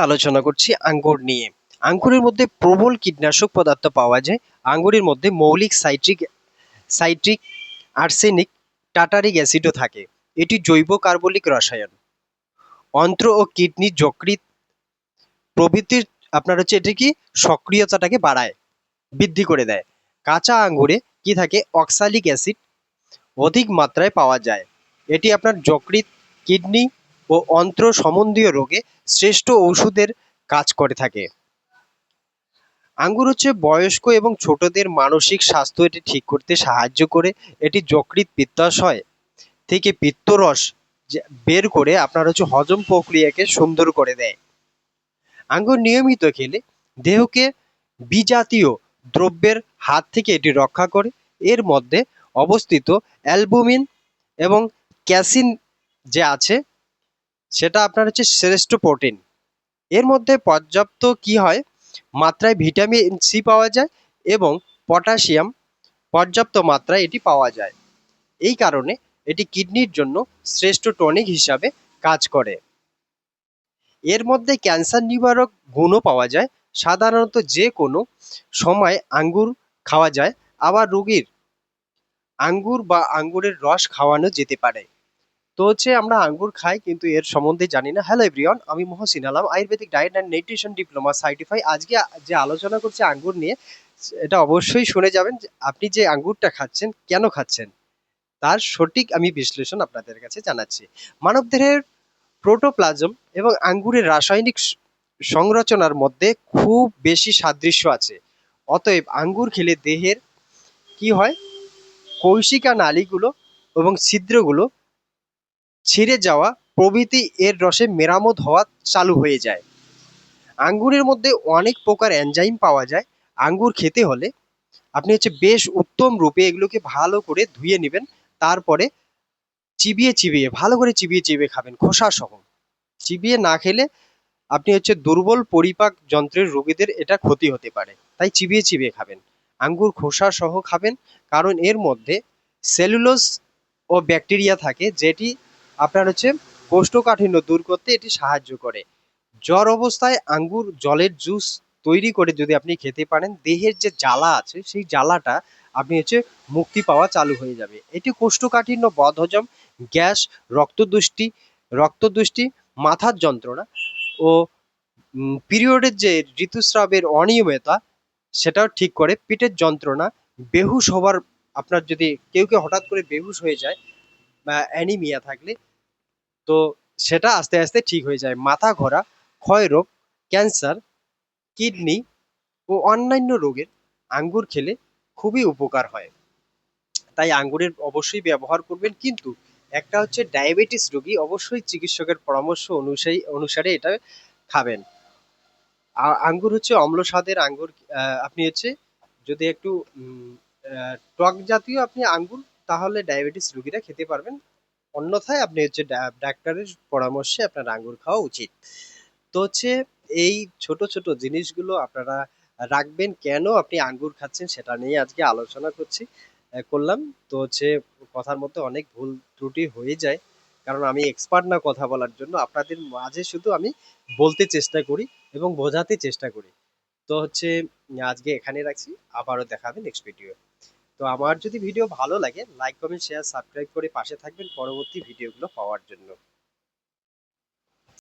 আলোচনা করছি আঙ্গুর নিয়ে। আঙ্গুরের মধ্যে প্রবল কীটনাশক পদার্থ পাওয়া যায়। আঙ্গুরের মধ্যে মৌলিক সাইট্রিক, আর্সেনিক, টার্টারিক অ্যাসিডও থাকে। এটি জৈব কার্বলিক রসায়ন। অন্ত্র ও কিডনি যকৃৎ প্রভৃতির এটি কি সক্রিয়তাটাকে বাড়ায়, বৃদ্ধি করে দেয়। কাঁচা আঙ্গুরে কি থাকে? অক্সালিক অ্যাসিড অধিক মাত্রায় পাওয়া যায়। এটি আপনার যকৃৎ, কিডনি ও অন্ত্র সম্বন্ধীয় রোগে শ্রেষ্ঠ ওষুধের কাজ করে থাকে। আঙ্গুর হচ্ছে বয়স্ক এবং ছোটদের মানসিক স্বাস্থ্য এটি ঠিক করতে সাহায্য করে। এটি যকৃৎ পিত্তাশয় থেকে পিত্তরস বের করে হজম প্রক্রিয়াকে সুন্দর করে দেয়। আঙ্গুর নিয়মিত খেলে দেহকে বিজাতীয় দ্রব্যের হাত থেকে এটি রক্ষা করে। এর মধ্যে অবস্থিত অ্যালবুমিন এবং ক্যাসিন যে আছে সেটা শ্রেষ্ঠ প্রোটিন। এর মধ্যে পর্যাপ্ত কি হয় মাত্রায় ভিটামিন সি পাওয়া যায় এবং পটাশিয়াম পর্যাপ্ত মাত্রায় এটি পাওয়া যায়। এই কারণে এটি কিডনির জন্য শ্রেষ্ঠ টনিক হিসাবে কাজ করে। এর মধ্যে ক্যান্সার নিবারক গুণও পাওয়া যায়। সাধারণত যে কোনো সময় আঙ্গুর খাওয়া যায়। আবার রোগীর আঙ্গুর বা আঙ্গুরের রস খাওয়ানো যেতে পারে। তো আমরা আঙ্গুর খাই কিন্তু এর সম্বন্ধে জানি না। হ্যালো এভরিওয়ান, আমি Mohsin Alam, Ayurvedic diet and nutrition diploma certify. আজকে যে আলোচনা করছি আঙ্গুর নিয়ে, এটা অবশ্যই শুনে যাবেন যে আপনি যে আঙ্গুরটা খাচ্ছেন কেন খাচ্ছেন তার সঠিক আমি বিশ্লেষণ আপনাদের কাছে জানাচ্ছি। মানবদেহের প্রোটোপ্লাজম এবং আঙ্গুরের রাসায়নিক সংরচনার মধ্যে খুব বেশি সাদৃশ্য আছে। অতএব আঙ্গুর খেলে দেহের কি হয়, কৌশিকা নালীগুলো এবং ছিদ্রগুলো ছিঁড়ে যাওয়া প্রভৃতি এর রসে মেরামত হওয়া চালু হয়ে যায়। আঙ্গুরের মধ্যে অনেক প্রকার এনজাইম পাওয়া যায়। আঙ্গুর খেতে হলে আপনি বেশ উত্তম রূপে এগুলোকে ভালো করে ধুয়ে নেবেন। তারপরে ভালো করে চিবিয়ে খাবেন খোসা সহ। চিবিয়ে না খেলে আপনি দুর্বল পরিপাক যন্ত্রের রোগীদের এটা ক্ষতি হতে পারে। তাই চিবিয়ে খাবেন। আঙ্গুর খোসা সহ খাবেন, কারণ এর মধ্যে সেলুলোজ ও ব্যাকটেরিয়া থাকে যেটি আপনার কোষ্ঠকাঠিন্য দূর করতে এটি সাহায্য করে। জ্বর অবস্থায় আঙ্গুর জলের জুস তৈরি করে যদি আপনি খেতে পারেন, দেহের যে জ্বালা আছে সেই জ্বালাটা আপনি মুক্তি পাওয়া চালু হয়ে যাবে। এটি কোষ্ঠকাঠিন্য, বদহজম, গ্যাস, রক্তদৃষ্টি, মাথার যন্ত্রণা ও পিরিয়ডের যে ঋতুস্রাবের অনিয়মিততা সেটাও ঠিক করে। পেটের যন্ত্রণা, বেহুশ হবার, আপনার যদি কেউ হঠাৎ করে বেহুশ হয়ে যায় বা অ্যানিমিয়া থাকলে, তো সেটা আস্তে আস্তে ঠিক হয়ে যায়। মাথা ঘোরা, ক্ষয়রোগ, ক্যান্সার, কিডনি ও অন্যান্য রোগের আঙ্গুর খেলে খুবই উপকার হয়। তাই আঙ্গুরের অবশ্যই ব্যবহার করবেন, কিন্তু একটা ডায়াবেটিস রোগী অবশ্যই চিকিৎসকের পরামর্শ অনুসারে এটা খাবেন। আঙ্গুর অম্ল স্বাদের আঙ্গুর। আপনি যদি একটু টক জাতীয় আপনি আঙ্গুর, তাহলে ডায়াবেটিস রোগীরা খেতে পারবেন। অন্যথায় আপনি ডাক্তারের পরামর্শে আপনার আঙ্গুর খাওয়া উচিত। তো এই ছোট ছোট জিনিসগুলো আপনারা রাখবেন। কেন আপনি আঙ্গুর খাচ্ছেন সেটা নিয়ে আজকে আলোচনা করলাম। তো কথার মধ্যে অনেক ভুল ত্রুটি হয়ে যায়, কারণ আমি এক্সপার্ট না কথা বলার জন্য। আপনাদের মাঝে শুধু আমি বলতে চেষ্টা করি এবং বোঝাতে চেষ্টা করি। তো আজকে এখানে রাখছি। আবারও দেখা হবে নেক্সট ভিডিও। তো আমার যদি ভিডিও ভালো লাগে, লাইক কমেন্ট শেয়ার সাবস্ক্রাইব করে পাশে থাকবেন পরবর্তী ভিডিওগুলো পাওয়ার জন্য।